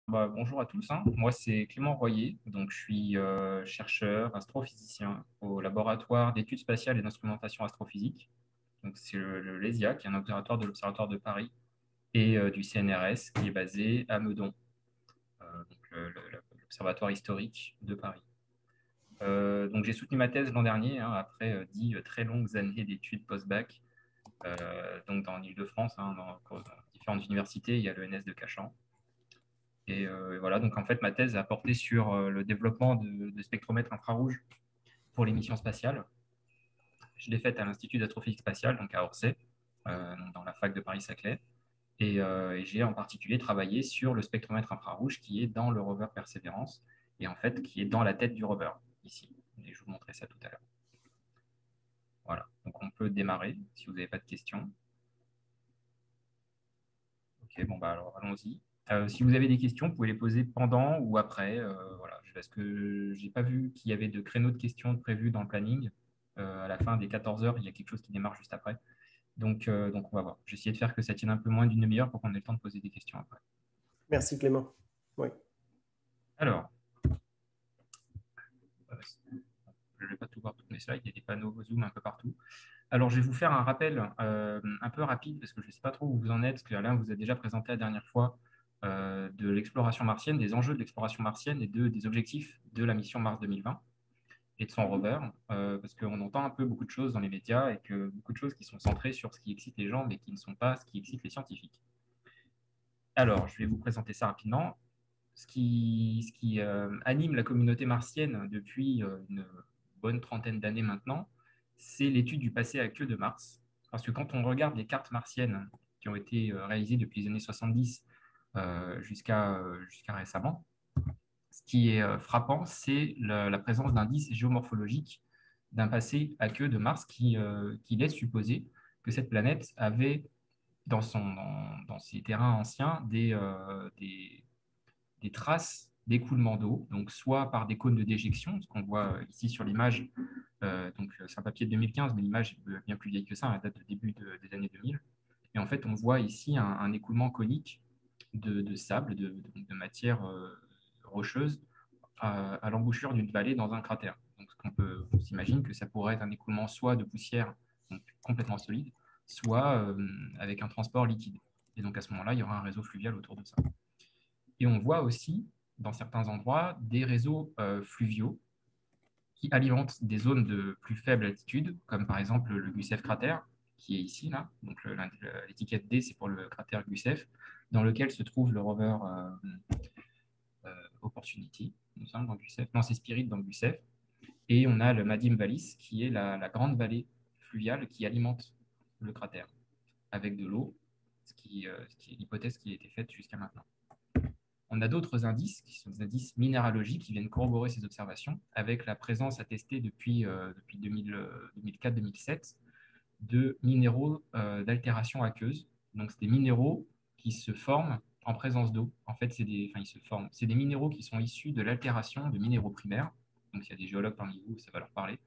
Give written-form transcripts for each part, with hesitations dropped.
Bonjour à tous, hein. Moi, c'est Clément Royer. Donc, je suis chercheur, astrophysicien au laboratoire d'études spatiales et d'instrumentation astrophysique. Donc, c'est le LESIA, qui est un observatoire de l'Observatoire de Paris, et du CNRS, qui est basé à Meudon, donc l'Observatoire historique de Paris. Donc, j'ai soutenu ma thèse l'an dernier, hein, après 10 très longues années d'études post-bac, donc dans l'Île-de-France, hein, dans différentes universités. Il y a l'ENS de Cachan. Et voilà, donc en fait, ma thèse a porté sur le développement de spectromètres infrarouges pour les missions spatiales. Je l'ai faite à l'Institut d'astrophysique spatiale, donc à Orsay, donc dans la fac de Paris-Saclay. Et j'ai en particulier travaillé sur le spectromètre infrarouge qui est dans le rover Persévérance et en fait qui est dans la tête du rover, ici. Et je vous montrerai ça tout à l'heure. Voilà, donc on peut démarrer si vous n'avez pas de questions. Ok, bon, alors allons-y. Si vous avez des questions, vous pouvez les poser pendant ou après. Voilà, parce que je n'ai pas vu qu'il y avait de créneaux de questions prévus dans le planning. À la fin des 14 heures, il y a quelque chose qui démarre juste après. Donc on va voir. J'ai essayé de faire que ça tienne un peu moins d'une demi-heure pour qu'on ait le temps de poser des questions après. Merci Clément. Oui. Alors, je ne vais pas tout voir toutes mes slides, il y a des panneaux Zoom un peu partout. Alors, je vais vous faire un rappel un peu rapide parce que je ne sais pas trop où vous en êtes, parce que Alain vous a déjà présenté la dernière fois de l'exploration martienne, des enjeux de l'exploration martienne et des objectifs de la mission Mars 2020 et de son rover, parce qu'on entend un peu beaucoup de choses dans les médias et que beaucoup de choses qui sont centrées sur ce qui excite les gens, mais qui ne sont pas ce qui excite les scientifiques. Alors, je vais vous présenter ça rapidement. Ce qui anime la communauté martienne depuis une bonne trentaine d'années maintenant, c'est l'étude du passé aqueux de Mars. Parce que quand on regarde les cartes martiennes qui ont été réalisées depuis les années 70 jusqu'à récemment, ce qui est frappant, c'est la présence d'indices géomorphologiques d'un passé aqueux de Mars qui laisse supposer que cette planète avait dans ses terrains anciens des traces d'écoulement d'eau, donc soit par des cônes de déjection, ce qu'on voit ici sur l'image. Donc c'est un papier de 2015, mais l'image est bien plus vieille que ça, elle date de début des années 2000. Et en fait, on voit ici un écoulement conique de sable, de matière rocheuse à l'embouchure d'une vallée dans un cratère. Donc on s'imagine que ça pourrait être un écoulement soit de poussière, donc complètement solide, soit avec un transport liquide. Et donc à ce moment-là, il y aura un réseau fluvial autour de ça. Et on voit aussi, dans certains endroits, des réseaux fluviaux qui alimentent des zones de plus faible altitude, comme par exemple le Gusev cratère, qui est ici, là. Donc l'étiquette D, c'est pour le cratère Gusev, dans lequel se trouve le rover Opportunity, il me semble, dans Gusev. Non, c'est Spirit dans Gusev. Et on a le Madim Vallis, qui est la grande vallée fluviale qui alimente le cratère avec de l'eau, ce qui est l'hypothèse qui a été faite jusqu'à maintenant. On a d'autres indices, qui sont des indices minéralogiques, qui viennent corroborer ces observations, avec la présence attestée depuis 2004-2007 de minéraux d'altération aqueuse. Donc, c'est des minéraux qui se forment en présence d'eau. En fait, c'est des minéraux qui sont issus de l'altération de minéraux primaires. Donc, s'il y a des géologues parmi vous, ça va leur parler.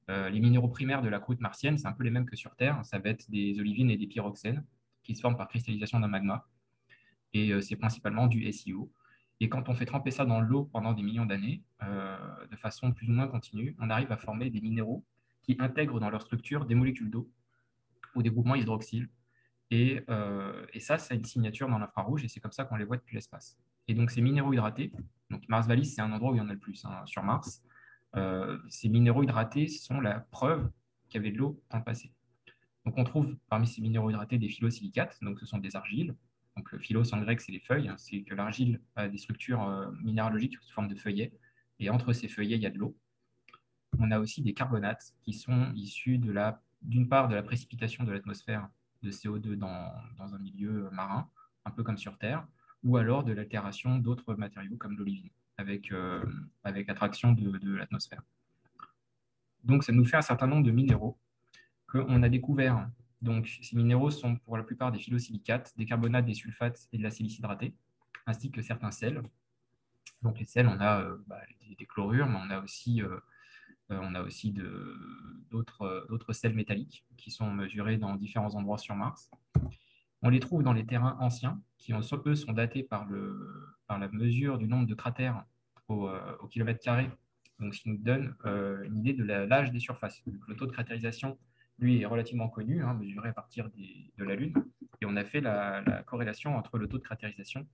Les minéraux primaires de la croûte martienne, c'est un peu les mêmes que sur Terre. Ça va être des olivines et des pyroxènes qui se forment par cristallisation d'un magma. Et c'est principalement du SiO. Et quand on fait tremper ça dans l'eau pendant des millions d'années, de façon plus ou moins continue, on arrive à former des minéraux qui intègrent dans leur structure des molécules d'eau ou des groupements hydroxyles. Et ça, c'est une signature dans l'infrarouge et c'est comme ça qu'on les voit depuis l'espace. Et donc, ces minéraux hydratés, donc Mars Vallis, c'est un endroit où il y en a le plus hein, sur Mars. Ces minéraux hydratés sont la preuve qu'il y avait de l'eau dans le passé. Donc, on trouve parmi ces minéraux hydratés des phyllosilicates, donc ce sont des argiles. Donc, le phylos en grec, c'est les feuilles. Hein, c'est que l'argile a des structures minéralogiques sous forme de feuillets. Et entre ces feuillets, il y a de l'eau. On a aussi des carbonates qui sont issus d'une part de la précipitation de l'atmosphère de CO2 dans un milieu marin, un peu comme sur Terre, ou alors de l'altération d'autres matériaux comme l'olivine, avec attraction de l'atmosphère. Donc, ça nous fait un certain nombre de minéraux qu'on a découvert. Donc, ces minéraux sont pour la plupart des phyllosilicates, des carbonates, des sulfates et de la silice hydratée, ainsi que certains sels. Donc, les sels, on a des chlorures, mais on a aussi d'autres sels métalliques qui sont mesurés dans différents endroits sur Mars. On les trouve dans les terrains anciens, qui eux sont datés par la mesure du nombre de cratères au kilomètre carré, donc ce qui nous donne une idée de l'âge des surfaces. Donc, le taux de cratérisation, lui, est relativement connu, hein, mesuré à partir de la Lune, et on a fait la corrélation entre le taux de cratérisation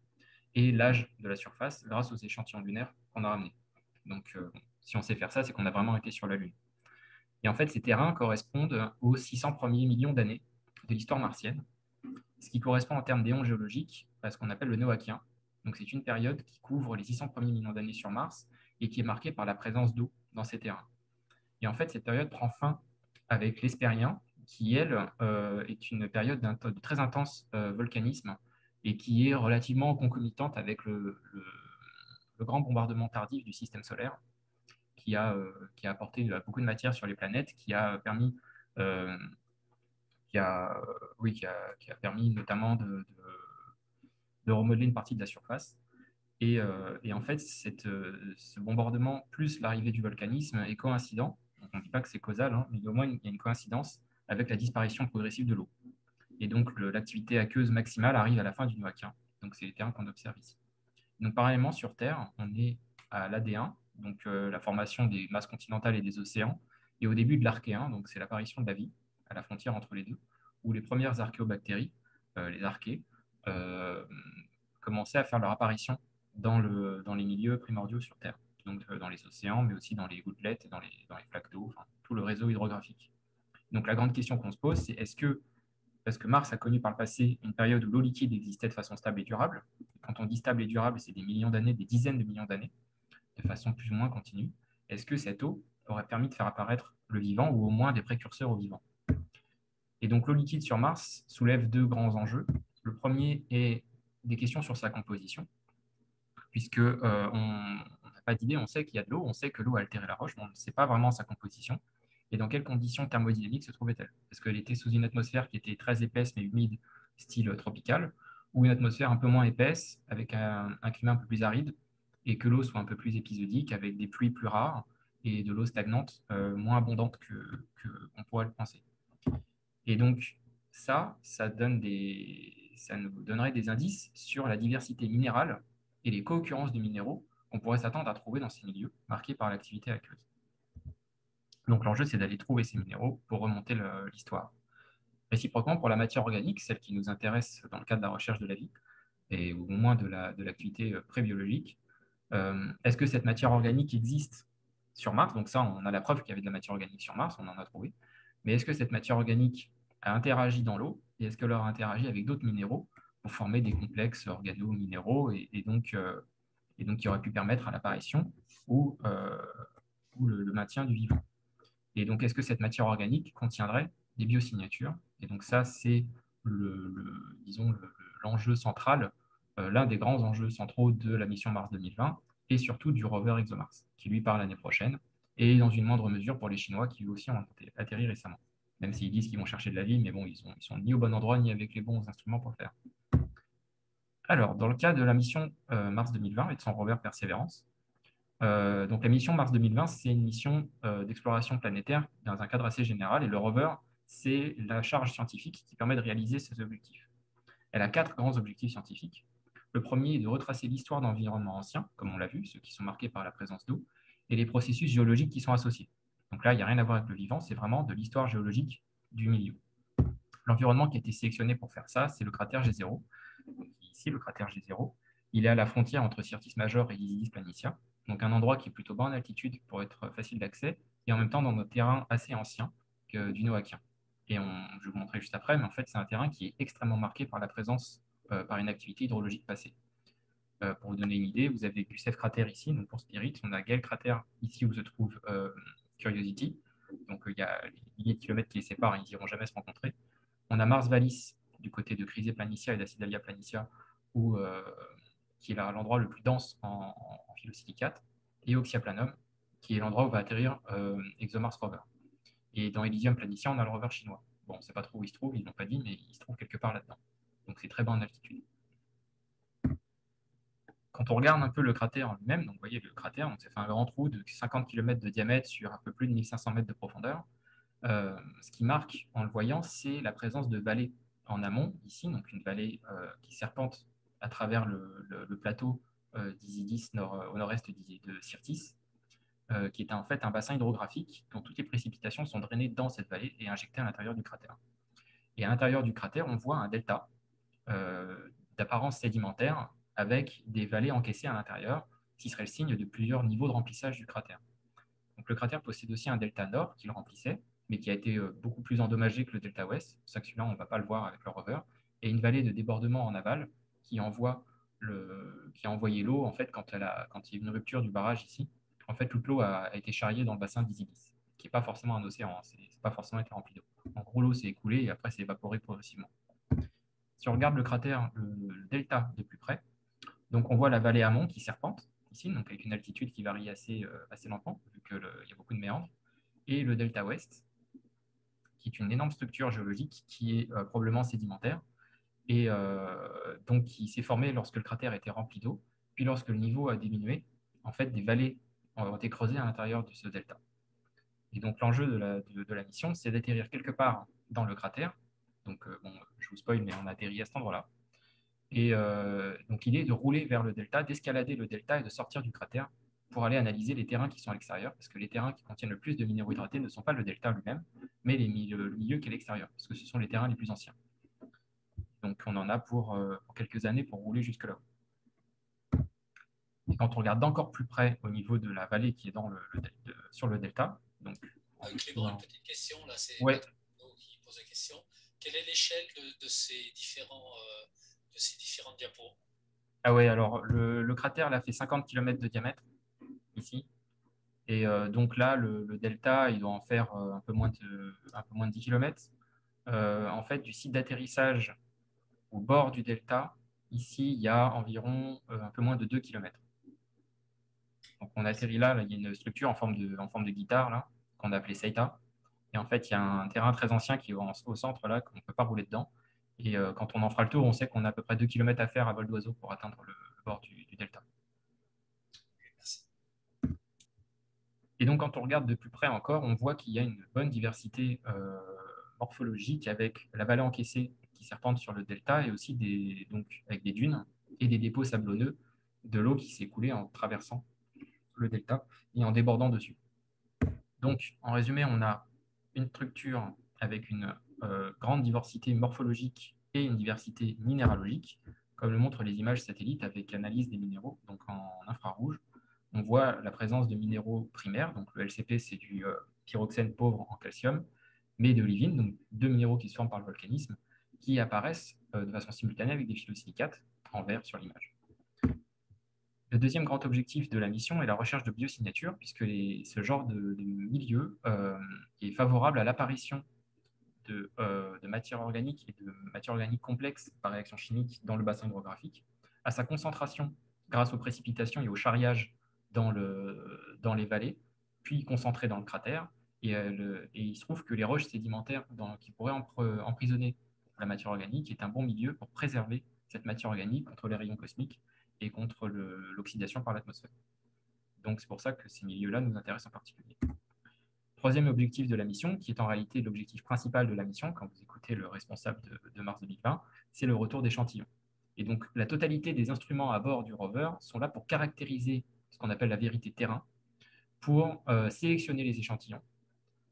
et l'âge de la surface grâce aux échantillons lunaires qu'on a ramenés. Donc, si on sait faire ça, c'est qu'on a vraiment été sur la Lune. Et en fait, ces terrains correspondent aux 600 premiers millions d'années de l'histoire martienne, ce qui correspond en termes d'éon géologiques à ce qu'on appelle le Noachien. Donc, c'est une période qui couvre les 600 premiers millions d'années sur Mars et qui est marquée par la présence d'eau dans ces terrains. Et en fait, cette période prend fin avec l'Hespérien, qui, elle, est une période de très intense volcanisme et qui est relativement concomitante avec le grand bombardement tardif du système solaire qui a apporté beaucoup de matière sur les planètes, qui a permis, euh, qui a permis notamment de remodeler une partie de la surface. Et en fait, ce bombardement plus l'arrivée du volcanisme est coïncident. Donc, on ne dit pas que c'est causal, hein, mais au moins il y a une coïncidence avec la disparition progressive de l'eau. Et donc l'activité aqueuse maximale arrive à la fin du Noachien. Donc c'est les terrains qu'on observe ici. Donc parallèlement sur Terre, on est à l'AD1, donc la formation des masses continentales et des océans, et au début de l'Archéen, donc c'est l'apparition de la vie à la frontière entre les deux, où les premières archéobactéries, les archées, euh, commençaient à faire leur apparition dans les milieux primordiaux sur Terre, donc dans les océans, mais aussi dans les gouttelettes, dans les flaques d'eau, enfin, tout le réseau hydrographique. Donc la grande question qu'on se pose, c'est parce que Mars a connu par le passé une période où l'eau liquide existait de façon stable et durable. Quand on dit stable et durable, c'est des millions d'années, des dizaines de millions d'années, de façon plus ou moins continue. Est-ce que cette eau aurait permis de faire apparaître le vivant ou au moins des précurseurs au vivant? Et donc l'eau liquide sur Mars soulève deux grands enjeux. Le premier est des questions sur sa composition, puisque on n'a pas d'idée, on sait qu'il y a de l'eau, on sait que l'eau a altéré la roche, mais on ne sait pas vraiment sa composition. Et dans quelles conditions thermodynamiques se trouvait-elle? Est-ce qu'elle était sous une atmosphère qui était très épaisse mais humide, style tropical, ou une atmosphère un peu moins épaisse, avec un climat un peu plus aride, et que l'eau soit un peu plus épisodique, avec des pluies plus rares et de l'eau stagnante, moins abondante qu'on pourrait le penser. Et donc, ça nous donnerait des indices sur la diversité minérale et les co-occurrences de minéraux qu'on pourrait s'attendre à trouver dans ces milieux marqués par l'activité aqueuse. Donc, l'enjeu, c'est d'aller trouver ces minéraux pour remonter l'histoire. Réciproquement, pour la matière organique, celle qui nous intéresse dans le cadre de la recherche de la vie, et au moins de l'activité prébiologique, est-ce que cette matière organique existe sur Mars? Donc ça, on a la preuve qu'il y avait de la matière organique sur Mars, on en a trouvé. Mais est-ce que cette matière organique a interagi dans l'eau et est-ce qu'elle a interagi avec d'autres minéraux pour former des complexes organo-minéraux et donc qui auraient pu permettre à l'apparition ou le maintien du vivant? Et donc, est-ce que cette matière organique contiendrait des biosignatures? Et donc ça, c'est disons, l'enjeu central, l'un des grands enjeux centraux de la mission Mars 2020 et surtout du rover ExoMars, qui lui part l'année prochaine, et dans une moindre mesure pour les Chinois qui eux aussi ont atterri récemment. Même s'ils disent qu'ils vont chercher de la vie, mais bon, ils sont ni au bon endroit, ni avec les bons instruments pour le faire. Alors, dans le cas de la mission Mars 2020 et de son rover Perseverance, donc la mission Mars 2020, c'est une mission d'exploration planétaire dans un cadre assez général, et le rover, c'est la charge scientifique qui permet de réaliser ces objectifs. Elle a quatre grands objectifs scientifiques. Le premier est de retracer l'histoire d'environnements anciens, comme on l'a vu, ceux qui sont marqués par la présence d'eau, et les processus géologiques qui sont associés. Donc là, il n'y a rien à voir avec le vivant, c'est vraiment de l'histoire géologique du milieu. L'environnement qui a été sélectionné pour faire ça, c'est le cratère G0. Donc ici, le cratère G0, il est à la frontière entre Syrtis Major et Isidis Planitia, donc un endroit qui est plutôt bas en altitude pour être facile d'accès, et en même temps dans nos terrains assez anciens du Noachien. Et je vais vous montrer juste après, mais en fait, c'est un terrain qui est extrêmement marqué par la présence, par une activité hydrologique passée. Pour vous donner une idée, vous avez Gusev cratère ici, donc pour Spirit, on a Gale cratère ici où se trouve Curiosity, donc il y a des milliers de kilomètres qui les séparent, ils n'iront jamais se rencontrer. On a Mars Vallis du côté de Chrysae Planitia et d'Acidalia Planitia, qui est l'endroit le plus dense en phyllosilicate, et Oxyaplanum, qui est l'endroit où va atterrir ExoMars Rover. Et dans Elysium Planitia, on a le rover chinois. Bon, on ne sait pas trop où il se trouve, ils ne l'ont pas dit, mais il se trouve quelque part là-dedans. Donc c'est très bas en altitude. Quand on regarde un peu le cratère en lui-même, donc vous voyez le cratère, on s'est fait un grand trou de 50 km de diamètre sur un peu plus de 1500 mètres de profondeur. Ce qui marque en le voyant, c'est la présence de vallées en amont, ici, donc une vallée qui serpente à travers le plateau d'Isidis au nord-est de Syrtis, qui est en fait un bassin hydrographique dont toutes les précipitations sont drainées dans cette vallée et injectées à l'intérieur du cratère. Et à l'intérieur du cratère, on voit un delta d'apparence sédimentaire avec des vallées encaissées à l'intérieur, qui serait le signe de plusieurs niveaux de remplissage du cratère. Donc, le cratère possède aussi un delta nord qui le remplissait, mais qui a été beaucoup plus endommagé que le delta ouest. C'est pour ça que celui-là, on ne va pas le voir avec le rover. Et une vallée de débordement en aval qui a envoyé l'eau, en fait, quand il y a eu une rupture du barrage ici. En fait, toute l'eau a été charriée dans le bassin d'Isidis, qui n'est pas forcément un océan, hein, c'est pas forcément été rempli d'eau. En gros, l'eau s'est écoulée et après s'est évaporée progressivement. Si on regarde le cratère, le delta de plus près, donc on voit la vallée amont qui serpente ici, donc avec une altitude qui varie assez lentement, vu qu'il y a beaucoup de méandres, et le delta ouest, qui est une énorme structure géologique qui est probablement sédimentaire, et donc qui s'est formée lorsque le cratère était rempli d'eau, puis lorsque le niveau a diminué, en fait, des vallées ont été creusées à l'intérieur de ce delta. Et donc l'enjeu de la mission, c'est d'atterrir quelque part dans le cratère. Donc, bon, je vous spoil, mais on atterrit à cet endroit-là. Et donc l'idée est de rouler vers le delta, d'escalader le delta et de sortir du cratère pour aller analyser les terrains qui sont à l'extérieur, parce que les terrains qui contiennent le plus de minéraux hydratés ne sont pas le delta lui-même, mais le milieu qui est à l'extérieur, parce que ce sont les terrains les plus anciens. Donc on en a pour quelques années pour rouler jusque là. Et quand on regarde d'encore plus près au niveau de la vallée qui est sur le delta, donc Clément, une petite question, là, c'est ouais. Patrick qui pose la question. Quelle est l'échelle de ces différentes diapos? Ah ouais, alors le cratère là, fait 50 km de diamètre, ici. Et donc là, le delta, il doit en faire un peu moins de 10 km. En fait, du site d'atterrissage au bord du delta, ici, il y a environ un peu moins de 2 km. Donc on atterrit là, il y a une structure en forme de guitare, là, qu'on a appelée Seita. Et en fait, il y a un terrain très ancien qui est au centre, là, qu'on ne peut pas rouler dedans. Et quand on en fera le tour, on sait qu'on a à peu près 2 km à faire à vol d'oiseau pour atteindre le bord du delta. Merci. Et donc, quand on regarde de plus près encore, on voit qu'il y a une bonne diversité morphologique avec la vallée encaissée qui serpente sur le delta et aussi donc, avec des dunes et des dépôts sablonneux de l'eau qui s'est écoulée en traversant le delta et en débordant dessus. Donc, en résumé, on a une structure avec une grande diversité morphologique et une diversité minéralogique, comme le montrent les images satellites avec analyse des minéraux, donc en infrarouge. On voit la présence de minéraux primaires, donc le LCP, c'est du pyroxène pauvre en calcium, mais de l'olivine, donc deux minéraux qui se forment par le volcanisme, qui apparaissent de façon simultanée avec des phyllosilicates en vert sur l'image. Le deuxième grand objectif de la mission est la recherche de biosignatures, puisque ce genre de milieu est favorable à l'apparition de matières organiques et de matières organiques complexes par réaction chimique dans le bassin hydrographique, à sa concentration grâce aux précipitations et au charriage dans les vallées, puis concentrées dans le cratère. Et il se trouve que les roches sédimentaires qui pourraient emprisonner la matière organique est un bon milieu pour préserver cette matière organique contre les rayons cosmiques et contre l'oxydation par l'atmosphère. Donc c'est pour ça que ces milieux-là nous intéressent en particulier. Troisième objectif de la mission, qui est en réalité l'objectif principal de la mission, quand vous écoutez le responsable de Mars 2020, c'est le retour d'échantillons. Et donc la totalité des instruments à bord du rover sont là pour caractériser ce qu'on appelle la vérité terrain, pour sélectionner les échantillons,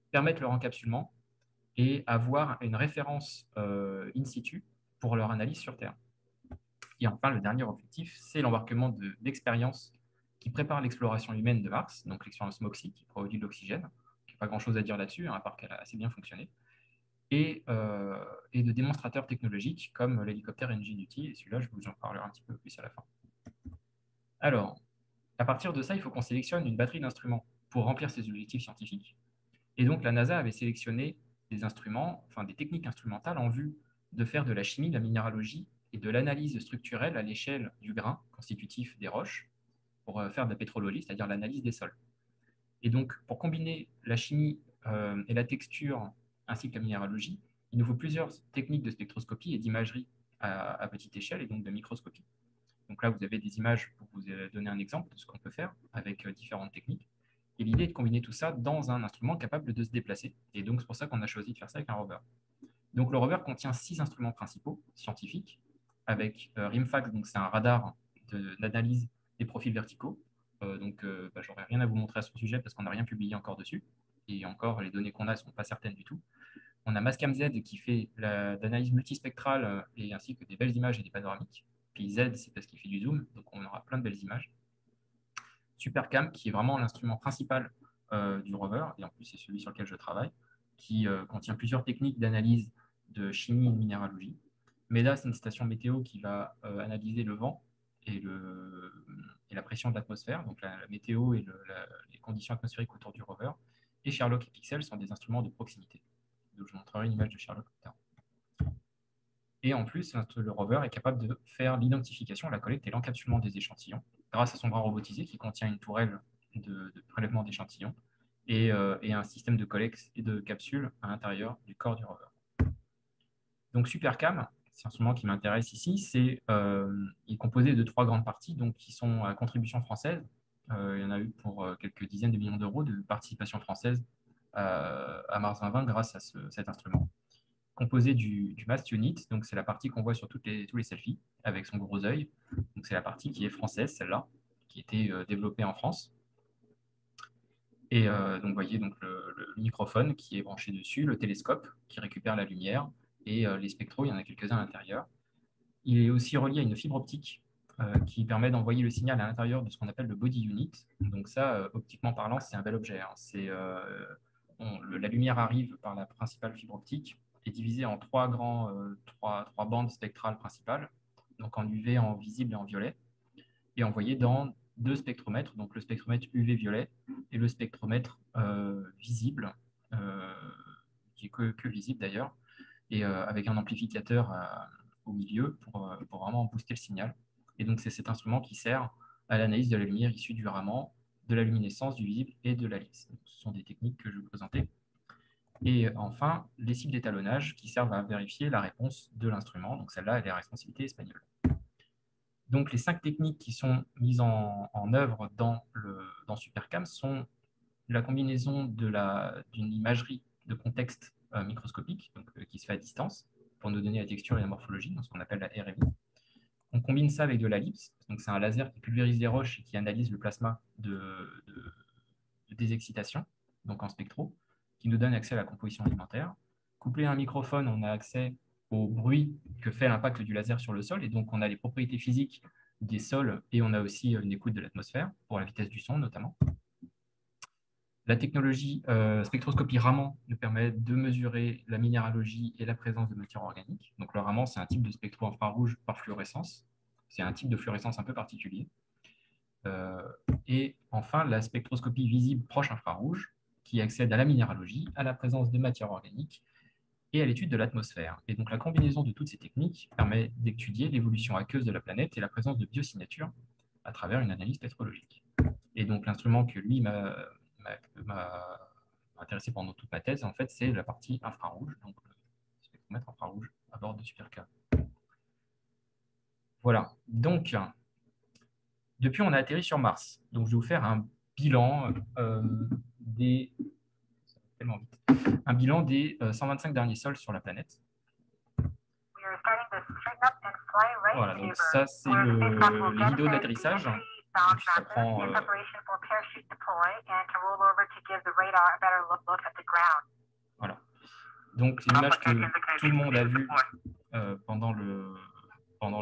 permettre leur encapsulement et avoir une référence in situ pour leur analyse sur Terre. Et enfin, le dernier objectif, c'est l'embarquement d'expériences qui préparent l'exploration humaine de Mars, donc l'expérience MOXIE, qui produit de l'oxygène. Il n'y a pas grand-chose à dire là-dessus, hein, à part qu'elle a assez bien fonctionné. Et de démonstrateurs technologiques comme l'hélicoptère Ingenuity, et celui-là, je vous en parlerai un petit peu plus à la fin. Alors, à partir de ça, il faut qu'on sélectionne une batterie d'instruments pour remplir ces objectifs scientifiques. Et donc, la NASA avait sélectionné des instruments, enfin des techniques instrumentales en vue de faire de la chimie, de la minéralogie et de l'analyse structurelle à l'échelle du grain constitutif des roches pour faire de la pétrologie, c'est-à-dire l'analyse des sols. Et donc, pour combiner la chimie et la texture ainsi que la minéralogie, il nous faut plusieurs techniques de spectroscopie et d'imagerie à petite échelle et donc de microscopie. Donc là, vous avez des images pour vous donner un exemple de ce qu'on peut faire avec différentes techniques. Et l'idée est de combiner tout ça dans un instrument capable de se déplacer. Et donc, c'est pour ça qu'on a choisi de faire ça avec un rover. Donc, le rover contient 6 instruments principaux scientifiques, avec RIMFAX, donc c'est un radar d'analyse des profils verticaux. J'aurais rien à vous montrer à ce sujet parce qu'on n'a rien publié encore dessus. Et encore, les données qu'on a ne sont pas certaines du tout. On a Mastcam Z qui fait l'analyse multispectrale et ainsi que des belles images et des panoramiques. Puis Z, c'est parce qu'il fait du zoom, donc on aura plein de belles images. SuperCam, qui est vraiment l'instrument principal du rover, et en plus c'est celui sur lequel je travaille, qui contient plusieurs techniques d'analyse de chimie et de minéralogie. MEDA, c'est une station météo qui va analyser le vent et la pression de l'atmosphère, donc la météo et les conditions atmosphériques autour du rover. Et Sherlock et Pixel sont des instruments de proximité. Donc, je vous montrerai une image de Sherlock plus tard. Et en plus, le rover est capable de faire l'identification, la collecte et l'encapsulement des échantillons grâce à son bras robotisé qui contient une tourelle de prélèvement d'échantillons et un système de collecte et de capsule à l'intérieur du corps du rover. Donc, SuperCam, c'est un instrument qui m'intéresse ici, il est composé de 3 grandes parties donc, qui sont à contribution française. Il y en a eu pour quelques dizaines de millions d'euros de participation française à Mars 2020 grâce à cet instrument. Composé du Mast Unit, donc c'est la partie qu'on voit sur tous les selfies avec son gros œil. Donc c'est la partie qui est française, celle-là, qui a été développée en France. Et donc vous voyez donc le microphone qui est branché dessus, le télescope qui récupère la lumière et les spectros, il y en a quelques-uns à l'intérieur. Il est aussi relié à une fibre optique qui permet d'envoyer le signal à l'intérieur de ce qu'on appelle le body unit. Donc ça, optiquement parlant, c'est un bel objet. Hein. La lumière arrive par la principale fibre optique, est divisée en 3 bandes spectrales principales, donc en UV, en visible et en violet, et envoyée dans 2 spectromètres, donc le spectromètre UV violet et le spectromètre visible, qui est que visible d'ailleurs, et avec un amplificateur au milieu pour vraiment booster le signal. Et donc c'est cet instrument qui sert à l'analyse de la lumière issue du Raman, de la luminescence, du visible et de la lisse. Ce sont des techniques que je vais vous présenter. Et enfin, les cibles d'étalonnage qui servent à vérifier la réponse de l'instrument. Donc celle-là, elle est à responsabilité espagnole. Donc les 5 techniques qui sont mises en œuvre dans SuperCam sont la combinaison d'une imagerie de contexte microscopique donc, qui se fait à distance pour nous donner la texture et la morphologie, donc ce qu'on appelle la RMI. On combine ça avec de la LIPS, donc c'est un laser qui pulvérise les roches et qui analyse le plasma de désexcitation, donc en spectro, qui nous donne accès à la composition alimentaire. Couplé à un microphone, on a accès au bruit que fait l'impact du laser sur le sol, et donc on a les propriétés physiques des sols, et on a aussi une écoute de l'atmosphère, pour la vitesse du son notamment. La technologie spectroscopie Raman nous permet de mesurer la minéralogie et la présence de matière organique. Donc le Raman, c'est un type de spectro-infrarouge par fluorescence. C'est un type de fluorescence un peu particulier. Et enfin, la spectroscopie visible proche infrarouge, qui accède à la minéralogie, à la présence de matière organique et à l'étude de l'atmosphère. Et donc la combinaison de toutes ces techniques permet d'étudier l'évolution aqueuse de la planète et la présence de biosignatures à travers une analyse pétrologique. Et donc l'instrument que lui m'a intéressé pendant toute ma thèse, en fait, c'est la partie infrarouge, donc le spectromètre infrarouge à bord de SuperCam. Voilà. Donc, depuis, on a atterri sur Mars. Donc, je vais vous faire un bilan des 125 derniers sols sur la planète. Voilà, donc ça, c'est les vidéos d'atterrissage. Donc, ça prend, voilà. Donc, c'est l'image que tout le monde a vue pendant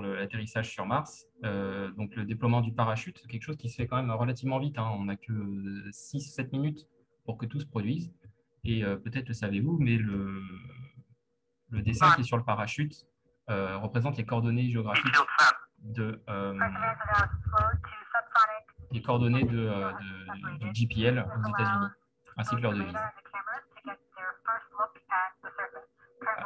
l'atterrissage sur Mars. Donc, le déploiement du parachute, c'est quelque chose qui se fait quand même relativement vite. Hein. On n'a que 6-7 minutes pour que tout se produise. Et peut-être le savez-vous, mais le dessin qui est sur le parachute représente les coordonnées géographiques les coordonnées du JPL aux États-Unis, ainsi que leur devise.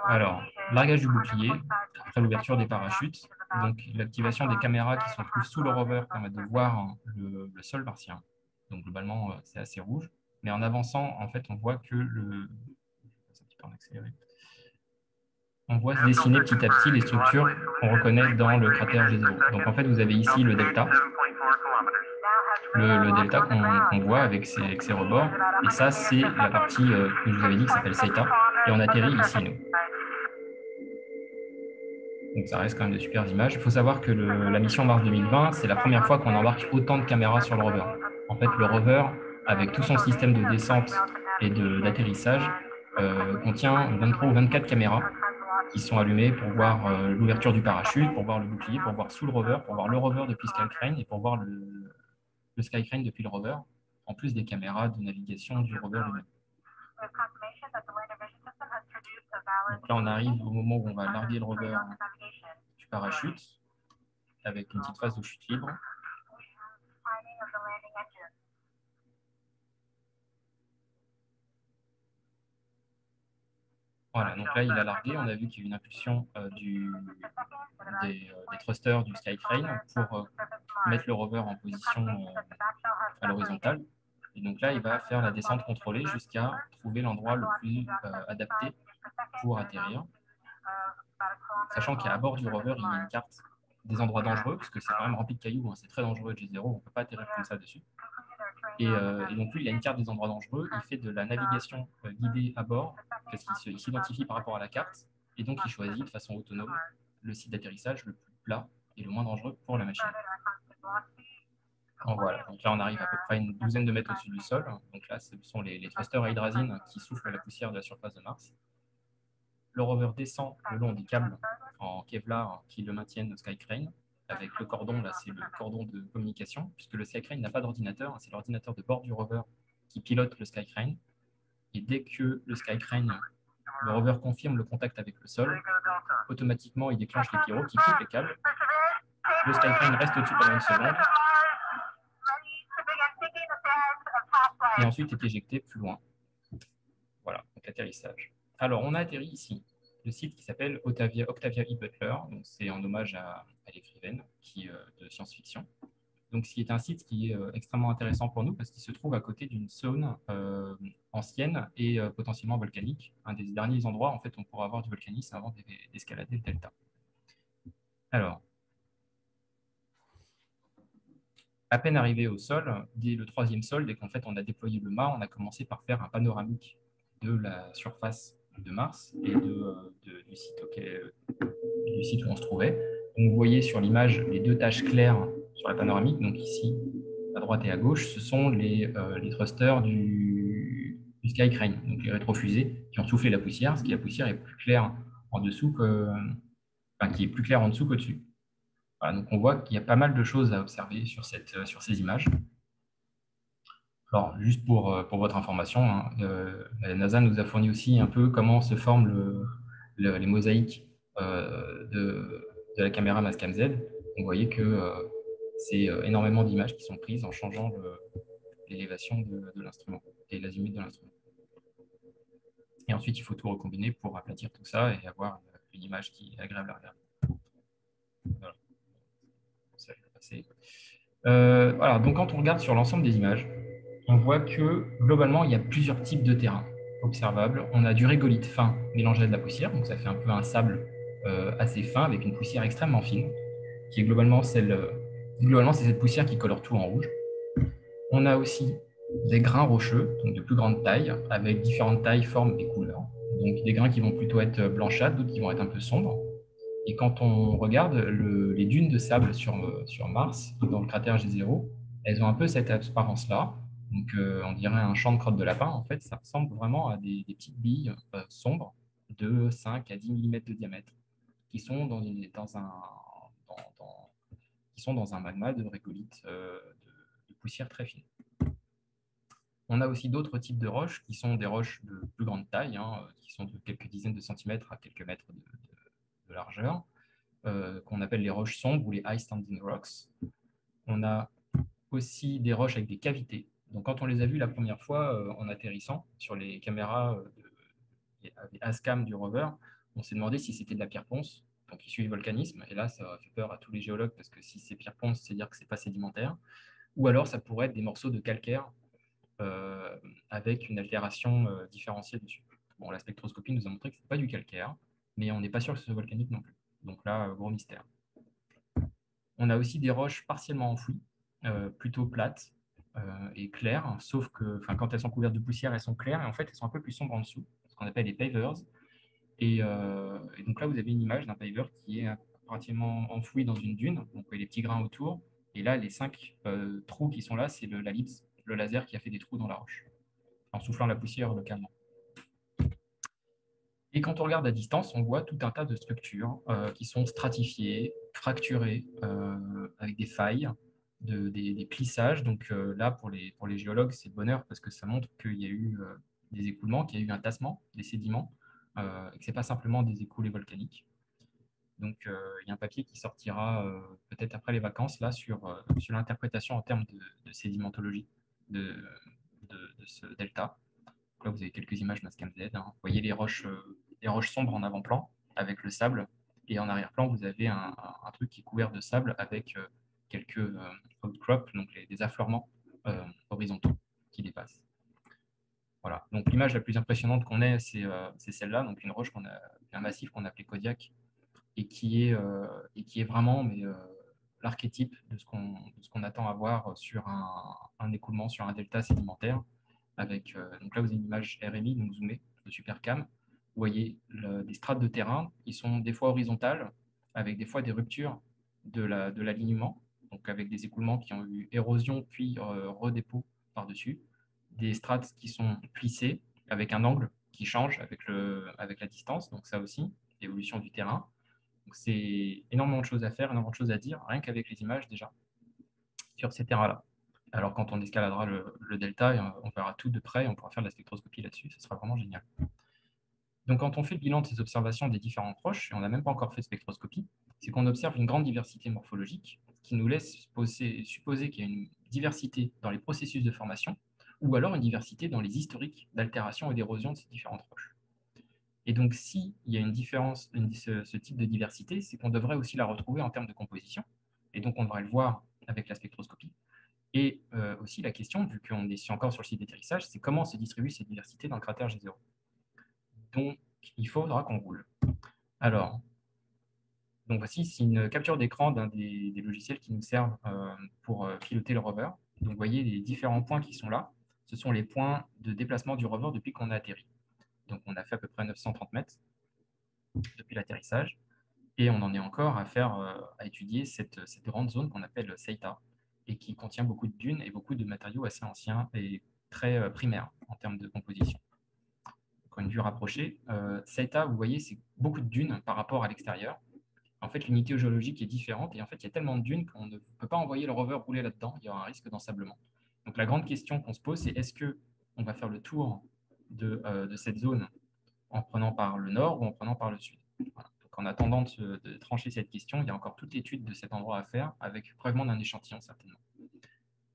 Alors, largage du bouclier, après l'ouverture des parachutes, donc l'activation des caméras qui se trouvent sous le rover permet de voir le sol martien. Donc globalement, c'est assez rouge. Mais en avançant, en fait, on voit que on voit se dessiner petit à petit les structures qu'on reconnaît dans le cratère G0. Donc en fait, vous avez ici le delta. Le delta qu'on voit avec ses rebords. Et ça, c'est la partie que je vous avais dit qui s'appelle Saita. Et on atterrit ici, nous. Donc ça reste quand même de super images. Il faut savoir que la mission Mars 2020, c'est la première fois qu'on embarque autant de caméras sur le rover. En fait, le rover, avec tout son système de descente et d'atterrissage, contient 23 ou 24 caméras qui sont allumées pour voir l'ouverture du parachute, pour voir le bouclier, pour voir sous le rover, pour voir le rover depuis Skytrain et pour voir le Skytrain depuis le rover, en plus des caméras de navigation du rover lui-même. Donc là, on arrive au moment où on va larguer le rover du parachute avec une petite phase de chute libre. Voilà, donc là, il a largué. On a vu qu'il y a eu une impulsion des thrusters du Skytrain pour mettre le rover en position à l'horizontale. Et donc là, il va faire la descente contrôlée jusqu'à trouver l'endroit le plus adapté pour atterrir. Sachant qu'à bord du rover, il y a une carte des endroits dangereux, parce que c'est quand même rempli de cailloux, hein, c'est très dangereux G0, on ne peut pas atterrir comme ça dessus. Et donc lui, il a une carte des endroits dangereux, il fait de la navigation guidée à bord, parce qu'il s'identifie par rapport à la carte, et donc il choisit de façon autonome le site d'atterrissage le plus plat et le moins dangereux pour la machine. Donc voilà, donc là on arrive à peu près une douzaine de mètres au-dessus du sol. Donc là, ce sont les thrusters à hydrazine qui soufflent la poussière de la surface de Mars. Le rover descend le long des câbles en Kevlar qui le maintiennent au Skytrain. Avec le cordon, là, c'est le cordon de communication, puisque le Skytrain n'a pas d'ordinateur, c'est l'ordinateur de bord du rover qui pilote le Skytrain. Et dès que le rover confirme le contact avec le sol, automatiquement, il déclenche les pyros qui coupent les câbles. Le Skytrain reste au-dessus pendant une seconde. Et ensuite est éjecté plus loin. Voilà, donc atterrissage. Alors, on a atterri ici, le site qui s'appelle Octavia E. Butler. C'est en hommage à l'écrivaine de science-fiction. Donc, ce qui est un site qui est extrêmement intéressant pour nous parce qu'il se trouve à côté d'une zone ancienne et potentiellement volcanique. Un des derniers endroits, en fait, on pourra avoir du volcanisme avant d'escalader le delta. Alors, à peine arrivé au sol, dès le troisième sol, dès qu'en fait on a déployé le mât, on a commencé par faire un panoramique de la surface de Mars et du site où on se trouvait. Donc, vous voyez sur l'image les deux taches claires sur la panoramique. Donc ici, à droite et à gauche, ce sont les thrusters du Skytrain, donc les rétrofusées qui ont soufflé la poussière, parce que la poussière est plus claire en dessous qui est plus claire en dessous qu'au-dessus. Voilà, donc on voit qu'il y a pas mal de choses à observer sur ces images. Alors, juste pour votre information, hein, la NASA nous a fourni aussi un peu comment se forment les mosaïques de la caméra Mastcam Z. Vous voyez que c'est énormément d'images qui sont prises en changeant l'élévation de l'instrument et l'azimut de l'instrument. Et ensuite, il faut tout recombiner pour aplatir tout ça et avoir une image qui est agréable à regarder. Voilà. Ça, je vais passer. Voilà, donc quand on regarde sur l'ensemble des images, on voit que globalement, il y a plusieurs types de terrains observables. On a du régolithe fin mélangé à de la poussière, donc ça fait un peu un sable assez fin avec une poussière extrêmement fine, qui est globalement c'est cette poussière qui colore tout en rouge. On a aussi des grains rocheux, donc de plus grande taille, avec différentes tailles, formes et couleurs. Donc des grains qui vont plutôt être blanchâtres, d'autres qui vont être un peu sombres. Et quand on regarde les dunes de sable sur Mars, dans le cratère G0, elles ont un peu cette apparence-là. Donc, on dirait un champ de crotte de lapin. En fait, ça ressemble vraiment à des petites billes sombres de 5 à 10 mm de diamètre qui sont dans un magma de régolithe de poussière très fine. On a aussi d'autres types de roches qui sont des roches de plus grande taille, hein, qui sont de quelques dizaines de centimètres à quelques mètres de largeur, qu'on appelle les roches sombres ou les high standing rocks. On a aussi des roches avec des cavités. Donc, quand on les a vues la première fois en atterrissant sur les caméras des ASCAM du rover, on s'est demandé si c'était de la pierre ponce, donc issue du volcanisme. Et là, ça fait peur à tous les géologues parce que si c'est pierre ponce, c'est dire que ce n'est pas sédimentaire. Ou alors, ça pourrait être des morceaux de calcaire avec une altération différenciée dessus. Bon, la spectroscopie nous a montré que ce n'est pas du calcaire, mais on n'est pas sûr que ce soit volcanique non plus. Donc là, gros mystère. On a aussi des roches partiellement enfouies, plutôt plates et claires, sauf que quand elles sont couvertes de poussière, elles sont claires, et en fait, elles sont un peu plus sombres en dessous, ce qu'on appelle les pavers. Et donc là, vous avez une image d'un paver qui est pratiquement enfoui dans une dune, donc vous voyez les petits grains autour. Et là, les 5 trous qui sont là, c'est la LIPS, le laser qui a fait des trous dans la roche, en soufflant la poussière localement. Et quand on regarde à distance, on voit tout un tas de structures qui sont stratifiées, fracturées, avec des failles, des plissages. Donc là, pour les géologues, c'est le bonheur parce que ça montre qu'il y a eu des écoulements, qu'il y a eu un tassement des sédiments, et que ce n'est pas simplement des écoulées volcaniques. Donc il y a un papier qui sortira peut-être après les vacances là, sur l'interprétation en termes de sédimentologie de, de ce delta. Là, vous avez quelques images Mastcam Z. Hein. Vous voyez les roches sombres en avant-plan avec le sable. Et en arrière-plan, vous avez un truc qui est couvert de sable avec quelques outcrops, donc des affleurements horizontaux qui dépassent. Voilà. Donc l'image la plus impressionnante qu'on ait, c'est celle-là, donc une roche un massif qu'on appelait Kodiak, et qui est vraiment l'archétype de ce qu'on attend à voir sur un écoulement, sur un delta sédimentaire. Donc là, vous avez une image RMI, donc zoomée, de Supercam. Vous voyez des strates de terrain qui sont des fois horizontales, avec des fois des ruptures de l'alignement, donc avec des écoulements qui ont eu érosion puis redépôt par-dessus. Des strates qui sont plissées, avec un angle qui change avec la distance, donc ça aussi, l'évolution du terrain. Donc c'est énormément de choses à faire, énormément de choses à dire, rien qu'avec les images déjà, sur ces terrains-là. Alors quand on escaladera le delta, on verra tout de près, on pourra faire de la spectroscopie là-dessus, ce sera vraiment génial. Donc quand on fait le bilan de ces observations des différentes roches, et on n'a même pas encore fait de spectroscopie, c'est qu'on observe une grande diversité morphologique qui nous laisse supposer qu'il y a une diversité dans les processus de formation, ou alors une diversité dans les historiques d'altération et d'érosion de ces différentes roches. Et donc, s'il y a une différence, ce type de diversité, c'est qu'on devrait aussi la retrouver en termes de composition. Et donc, on devrait le voir avec la spectroscopie. Et aussi, la question, vu qu'on est encore sur le site d'atterrissage, c'est comment se distribue cette diversité dans le cratère G0. Donc, il faudra qu'on roule. Alors, donc voici, c'est une capture d'écran d'un des logiciels qui nous servent pour piloter le rover. Donc, vous voyez les différents points qui sont là. Ce sont les points de déplacement du rover depuis qu'on a atterri. Donc, on a fait à peu près 930 mètres depuis l'atterrissage. Et on en est encore à étudier cette grande zone qu'on appelle Seita, et qui contient beaucoup de dunes et beaucoup de matériaux assez anciens et très primaires en termes de composition. Donc, une vue rapprochée, Seita, vous voyez, c'est beaucoup de dunes par rapport à l'extérieur. En fait, l'unité géologique est différente, et en fait, il y a tellement de dunes qu'on ne peut pas envoyer le rover rouler là-dedans, il y aura un risque d'ensablement. Donc la grande question qu'on se pose, c'est est-ce qu'on va faire le tour de cette zone en prenant par le nord ou en prenant par le sud? Voilà. Donc, en attendant de trancher cette question, il y a encore toute l'étude de cet endroit à faire, avec prélèvement d'un échantillon certainement.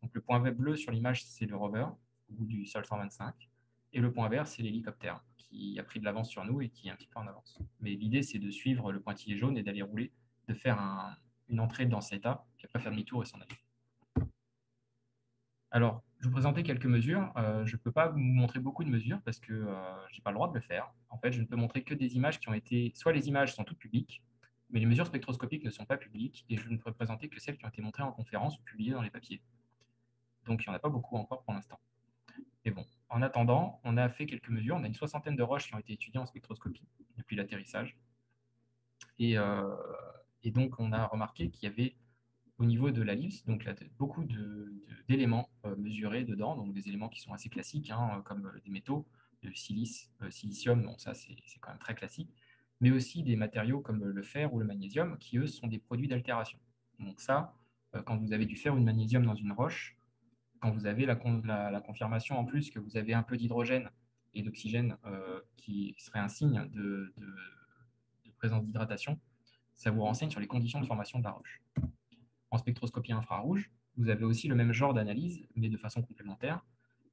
Donc, le point bleu sur l'image, c'est le rover, au bout du sol 125, et le point vert, c'est l'hélicoptère, qui a pris de l'avance sur nous et qui est un petit peu en avance. Mais l'idée, c'est de suivre le pointillé jaune et d'aller rouler, de faire une entrée dans cet état, puis après faire demi-tour et s'en aller. Alors, je vais vous présenter quelques mesures. Je ne peux pas vous montrer beaucoup de mesures parce que je n'ai pas le droit de le faire. En fait, je ne peux montrer que des images qui ont été... Soit les images sont toutes publiques, mais les mesures spectroscopiques ne sont pas publiques, et je ne peux présenter que celles qui ont été montrées en conférence ou publiées dans les papiers. Donc, il n'y en a pas beaucoup encore pour l'instant. Mais bon, en attendant, on a fait quelques mesures. On a une 60aine de roches qui ont été étudiées en spectroscopie depuis l'atterrissage. Et donc, on a remarqué qu'il y avait au niveau de la LIPS, donc là, beaucoup d'éléments mesurés dedans, donc des éléments qui sont assez classiques, hein, comme des métaux, le silice, silicium, bon, ça c'est quand même très classique, mais aussi des matériaux comme le fer ou le magnésium, qui eux sont des produits d'altération. Donc ça, quand vous avez du fer ou du magnésium dans une roche, quand vous avez la confirmation en plus que vous avez un peu d'hydrogène et d'oxygène qui serait un signe de présence d'hydratation, ça vous renseigne sur les conditions de formation de la roche. En spectroscopie infrarouge, vous avez aussi le même genre d'analyse, mais de façon complémentaire.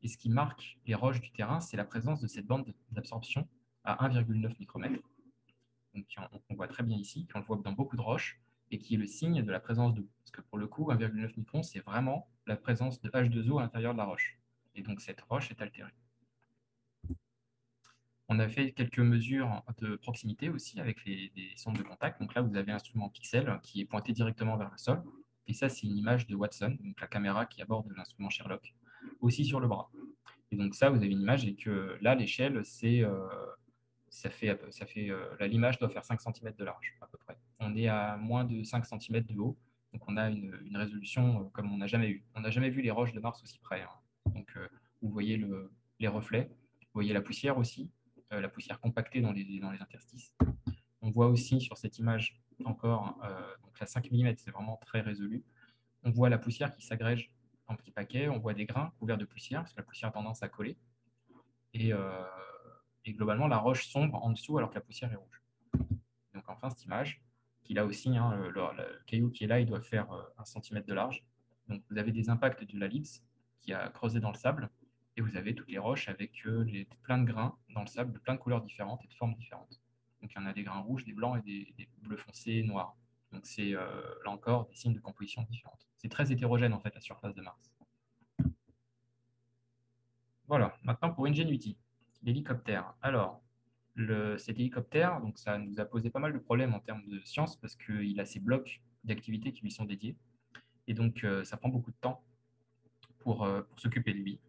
Et ce qui marque les roches du terrain, c'est la présence de cette bande d'absorption à 1,9 micromètre, donc on voit très bien ici, qu'on le voit dans beaucoup de roches, et qui est le signe de la présence d'eau. Parce que pour le coup, 1,9 micron, c'est vraiment la présence de H2O à l'intérieur de la roche. Et donc cette roche est altérée. On a fait quelques mesures de proximité aussi avec des sondes de contact. Donc là, vous avez un instrument pixel qui est pointé directement vers le sol. Et ça, c'est une image de Watson, donc la caméra qui aborde l'instrument Sherlock, aussi sur le bras. Et donc ça, vous avez une image et que là, l'échelle, c'est l'image doit faire 5 cm de large à peu près. On est à moins de 5 cm de haut, donc on a une résolution comme on n'a jamais eu. On n'a jamais vu les roches de Mars aussi près, hein. Donc vous voyez les reflets, vous voyez la poussière aussi, la poussière compactée dans les interstices. On voit aussi sur cette image encore, donc la 5 mm, c'est vraiment très résolu. On voit la poussière qui s'agrège en petits paquets, on voit des grains couverts de poussière, parce que la poussière a tendance à coller. Et globalement, la roche sombre en dessous alors que la poussière est rouge. Donc enfin, cette image, qui là aussi, hein, le caillou qui est là, il doit faire 1 cm de large. Donc vous avez des impacts de la liths qui a creusé dans le sable, et vous avez toutes les roches avec plein de grains dans le sable, de plein de couleurs différentes et de formes différentes. Donc il y en a des grains rouges, des blancs et des bleus foncés, noirs. Donc c'est là encore des signes de composition différentes. C'est très hétérogène en fait la surface de Mars. Voilà, maintenant pour Ingenuity, l'hélicoptère. Alors, cet hélicoptère, donc ça nous a posé pas mal de problèmes en termes de science parce qu'il a ses blocs d'activités qui lui sont dédiés. Et donc, ça prend beaucoup de temps pour s'occuper de lui.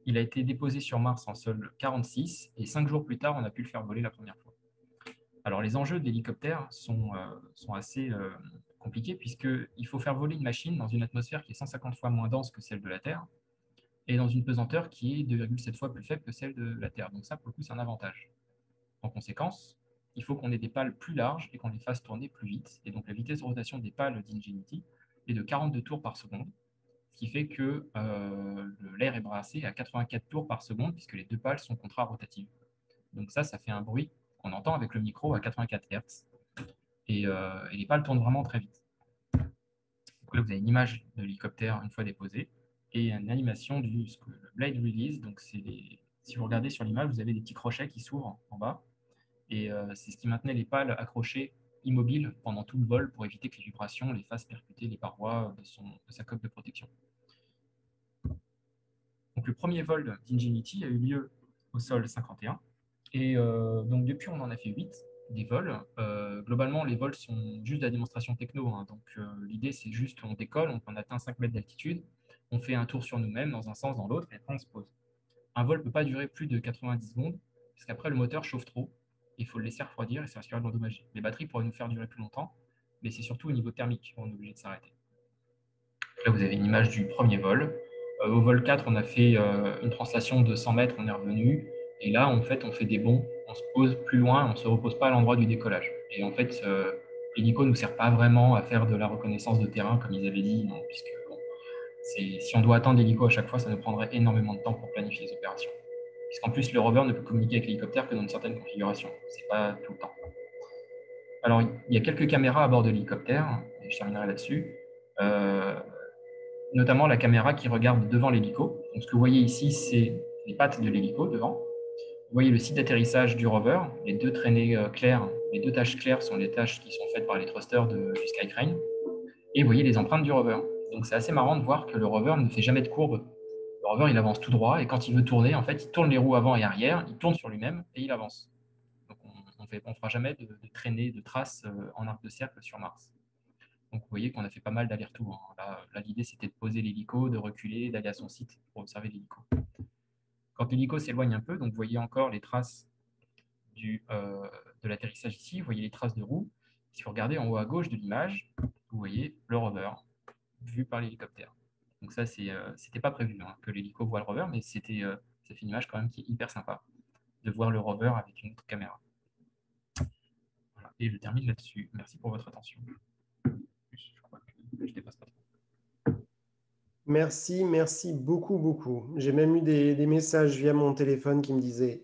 Il a été déposé sur Mars en sol 46 et 5 jours plus tard, on a pu le faire voler la première fois. Alors, les enjeux de l'hélicoptère sont assez compliqués puisqu'il faut faire voler une machine dans une atmosphère qui est 150 fois moins dense que celle de la Terre et dans une pesanteur qui est 2,7 fois plus faible que celle de la Terre. Donc ça, pour le coup, c'est un avantage. En conséquence, il faut qu'on ait des pales plus larges et qu'on les fasse tourner plus vite. Et donc la vitesse de rotation des pales d'Ingenuity est de 42 tours par seconde, ce qui fait que l'air est brassé à 84 tours par seconde puisque les deux pales sont contra-rotatives. Donc ça fait un bruit qu'on entend avec le micro à 84 Hz. Et les pales tournent vraiment très vite. Donc là, vous avez une image de l'hélicoptère une fois déposé et une animation du le blade release. Donc si vous regardez sur l'image, vous avez des petits crochets qui s'ouvrent en bas. Et c'est ce qui maintenait les pales accrochées immobiles pendant tout le vol pour éviter que les vibrations les fassent percuter les parois de sa coque de protection. Donc le premier vol d'Ingenuity a eu lieu au sol 51. Et donc depuis, on en a fait 8 des vols. Globalement, les vols sont juste de la démonstration techno, hein. Donc l'idée, c'est juste on décolle, on atteint 5 mètres d'altitude, on fait un tour sur nous-mêmes dans un sens, dans l'autre, et après on se pose. Un vol ne peut pas durer plus de 90 secondes, parce qu'après le moteur chauffe trop, il faut le laisser refroidir et ça risquerait de l'endommager. Les batteries pourraient nous faire durer plus longtemps, mais c'est surtout au niveau thermique qu'on est obligé de s'arrêter. Là, vous avez une image du premier vol. Au vol 4, on a fait une translation de 100 mètres, on est revenu. Et là, en fait, on fait des bonds, on se pose plus loin, on ne se repose pas à l'endroit du décollage. Et en fait, l'hélico ne nous sert pas vraiment à faire de la reconnaissance de terrain, comme ils avaient dit, non, puisque bon, si on doit attendre l'hélico à chaque fois, ça nous prendrait énormément de temps pour planifier les opérations. Puisqu'en plus, le rover ne peut communiquer avec l'hélicoptère que dans une certaine configuration. Ce n'est pas tout le temps. Alors, il y a quelques caméras à bord de l'hélicoptère, et je terminerai là-dessus. Notamment la caméra qui regarde devant l'hélico. Donc, ce que vous voyez ici, c'est les pattes de l'hélico devant. Vous voyez le site d'atterrissage du rover. Les deux traînées claires, les deux taches claires sont les taches qui sont faites par les thrusters du Skycrane. Et vous voyez les empreintes du rover. Donc, c'est assez marrant de voir que le rover ne fait jamais de courbe. Le rover, il avance tout droit et quand il veut tourner, en fait, il tourne les roues avant et arrière, il tourne sur lui-même et il avance. Donc, on ne fera jamais de traînées, de traces en arc de cercle sur Mars. Donc, vous voyez qu'on a fait pas mal d'allers-retours, hein. Là, l'idée, c'était de poser l'hélico, de reculer, d'aller à son site pour observer l'hélico. Quand l'hélico s'éloigne un peu, donc vous voyez encore les traces de l'atterrissage ici, vous voyez les traces de roues. Si vous regardez en haut à gauche de l'image, vous voyez le rover vu par l'hélicoptère. Donc ça, c'était pas prévu, hein, que l'hélico voit le rover, mais ça fait une image quand même qui est hyper sympa de voir le rover avec une autre caméra. Voilà. Et je termine là-dessus. Merci pour votre attention. Je crois que je dépasse pas trop. Merci beaucoup. J'ai même eu des messages via mon téléphone qui me disaient